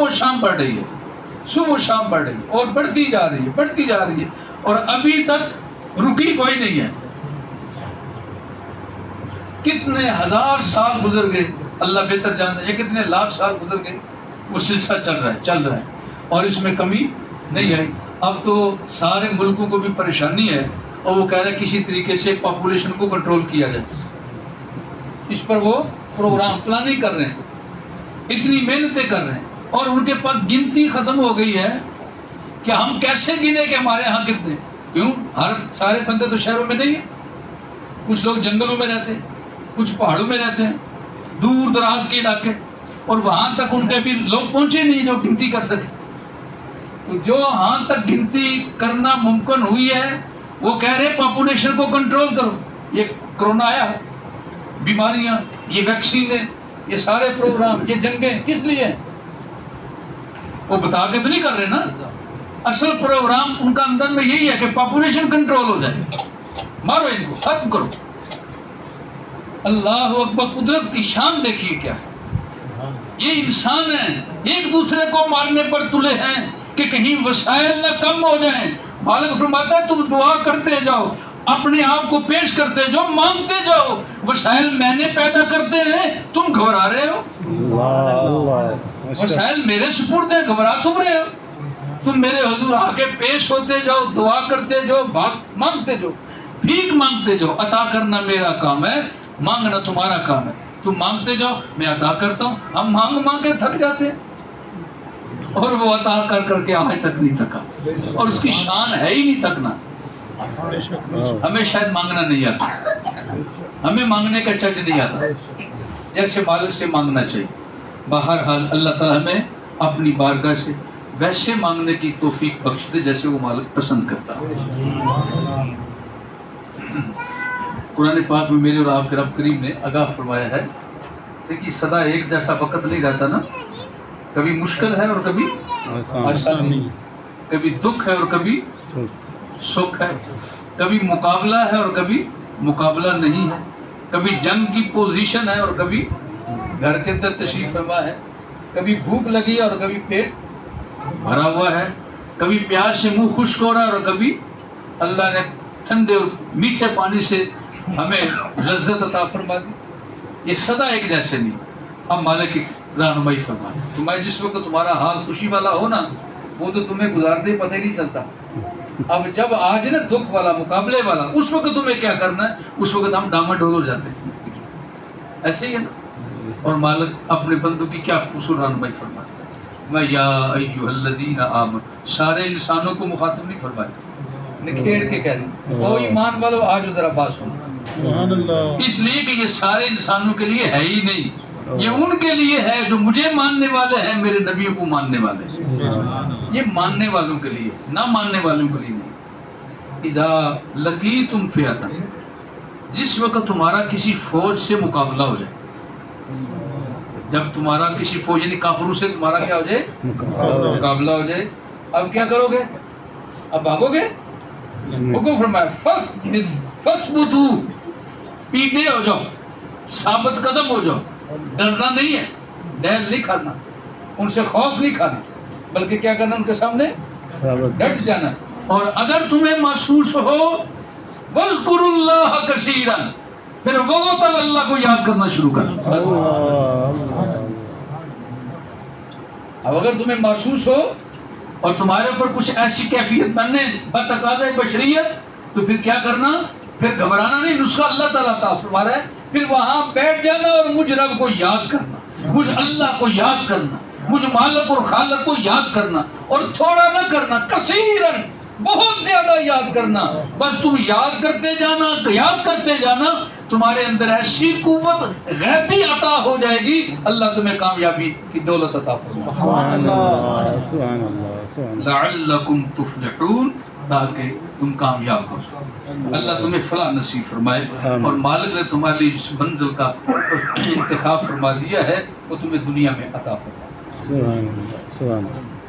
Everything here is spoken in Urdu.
صبح و شام بڑھ رہی ہے، صبح و شام بڑھ رہی ہے، اور بڑھتی جا رہی ہے، بڑھتی جا رہی ہے، اور ابھی تک رکی کوئی نہیں ہے۔ کتنے ہزار سال گزر گئے، اللہ بہتر جانتا ہے، یہ کتنے لاکھ سال گزر گئے، وہ سلسلہ چل رہا ہے، اور اس میں کمی نہیں آئی۔ اب تو سارے ملکوں کو بھی پریشانی ہے، اور وہ کہہ رہے ہیں کسی طریقے سے پاپولیشن کو کنٹرول کیا جائے، اس پر وہ پروگرام پلاننگ کر رہے ہیں، اتنی محنتیں کر رہے ہیں، اور ان کے پاس گنتی ختم ہو گئی ہے کہ ہم کیسے گنے کہ ہمارے ہاں کتنے، کیوں سارے بندے تو شہروں میں نہیں ہیں، کچھ لوگ جنگلوں میں رہتے ہیں، کچھ پہاڑوں میں رہتے ہیں، دور دراز کے علاقے، اور وہاں تک ان کے بھی لوگ پہنچے نہیں جو گنتی کر سکے۔ تو جو ہاں تک گنتی کرنا ممکن ہوئی ہے، وہ کہہ رہے پاپولیشن کو کنٹرول کرو۔ یہ کرونا آیا، بیماریاں، یہ ویکسینیں، یہ سارے پروگرام، یہ جنگیں کس لیے ہیں؟ وہ بتا کے تو نہیں کر رہے نا، اصل پروگرام ان کا اندر میں یہی ہے کہ پاپولیشن کنٹرول ہو جائے، مارو ان کو، ختم کرو۔ اللہ اکبر، قدرت کی شان دیکھیے کیا ہے۔ یہ انسان ہیں، ایک دوسرے کو مارنے پر تلے ہیں کہ کہیں وسائل نہ کم ہو جائیں۔ مالک فرماتا ہے تم دعا کرتے جاؤ، اپنے آپ کو پیش کرتے جاؤ، مانگتے جاؤ، وسائل میں نے پیدا کرتے ہیں، تم گھبرا رہے ہو۔ وسائل میرے سپرد ہیں، گھبرا تم رہے ہو۔ تم میرے حضور آ کے پیش ہوتے جاؤ، دعا کرتے جاؤ، مانگتے جاؤ، بھیک مانگتے جاؤ۔ عطا کرنا میرا کام ہے، مانگنا تمہارا کام ہے۔ تم مانگتے جاؤ، میں عطا کرتا ہوں۔ ہم مانگ کے تھک جاتے ہیں، اور وہ عطا کر کے آج تک نہیں تھکا، اور اس کی شان ہے ہی نہیں تھکنا۔ ہمیں شاید مانگنا نہیں آتا، ہمیں مانگنے کا چج نہیں آتا، جیسے مالک سے مانگنا چاہیے۔ بہرحال اللہ تعالیٰ ہمیں اپنی بارگاہ سے ویسے مانگنے کی توفیق بخش دے جیسے وہ مالک پسند کرتا ہے۔ قرآن پاک میں میرے اور آپ کے رب کریم نے آگاہ فرمایا ہے، دیکھیے سدا ایک جیسا وقت نہیں رہتا نا، کبھی مشکل ہے اور کبھی آسانی، کبھی دکھ ہے اور کبھی سکھ ہے، کبھی مقابلہ ہے اور کبھی مقابلہ نہیں ہے، کبھی جنگ کی پوزیشن ہے اور کبھی گھر کے اندر تشریف فرما ہے، کبھی بھوک لگی اور کبھی پیٹ بھرا ہوا ہے، کبھی پیاس سے منہ خشک ہو رہا ہے اور کبھی اللہ نے ٹھنڈے اور میٹھے پانی سے ہمیں لذت عطا فرما دی۔ یہ سدا ایک جیسے نہیں۔ اب مالک کی رہنمائی فرمائے، تمہیں جس وقت تمہارا حال خوشی والا ہو نا، وہ تو تمہیں گزارتے پتہ ہی نہیں چلتا۔ اب جب آج نا دکھ والا، مقابلے والا، اس وقت تمہیں کیا کرنا ہے، اس وقت ہم ڈاما ڈول ہو جاتے ہیں، ایسے ہی ہے نا۔ اور مالک اپنے بندوں کی کیا خوبصورت رہنمائی فرماتا ہے، میں یا ایھا الذین آمنوا، سارے انسانوں کو مخاطب نہیں فرمایا، نکھیڑ کے کہہ رہے او ایمان والو آج ذرا بات سنو، اس لیے کہ یہ سارے انسانوں کے لیے ہے ہی نہیں، یہ ان کے لیے ہے جو مجھے ماننے والے ہیں، میرے نبیوں کو ماننے والے ہیں، یہ ماننے والوں کے لیے، نہ ماننے والوں کے لیے نہیں۔ اذا لقیتم فئۃ، جس وقت تمہارا کسی فوج سے مقابلہ ہو جائے، جب تمہارا کسی فوج یعنی کافروں سے تمہارا کیا ہو جائے، مقابلہ ہو جائے، اب کیا کرو گے؟ اب بھاگو گے؟ حکم فرمایا فثبتوا، پیٹے ہو جاؤ، ثابت قدم ہو جاؤ، ڈرنا نہیں ہے، ڈر نہیں کھانا، ان سے خوف نہیں کھانا، بلکہ کیا کرنا، ان کے سامنے ڈٹ جانا۔ اور اگر تمہیں محسوس ہو وَاذْكُرُوا اللَّهَ كَثِيرًا، پھر وقت اللہ کو یاد کرنا شروع کر۔ اب اگر تمہیں محسوس ہو اور تمہارے اوپر کچھ ایسی کیفیت بننے بتقاضۂ بشریت، تو پھر کیا کرنا، پھر گھبرانا نہیں، نسخہ اللہ تعالیٰ عطا فرما رہا ہے، پھر وہاں بیٹھ جانا اور مجھ رب کو یاد کرنا، مجھ اللہ کو یاد کرنا، مجھ مالک اور خالق کو یاد کرنا، اور تھوڑا نہ کرنا، کثیرن، بہت زیادہ یاد کرنا۔ بس تم یاد کرتے جانا، تمہارے اندر ایسی قوت غیبی عطا ہو جائے گی، اللہ تمہیں کامیابی کی دولت عطا فرمائے۔ سبحان اللہ، سبحان اللہ، لعلکم تفلحون، تاکہ تم کامیاب ہو۔ اللہ تمہیں فلاح نصیب فرمائے، اور مالک نے تمہارے لیے جس منزل کا انتخاب فرما دیا ہے وہ تمہیں دنیا میں عطا فرمائے۔ سبحان اللہ، سبحان اللہ۔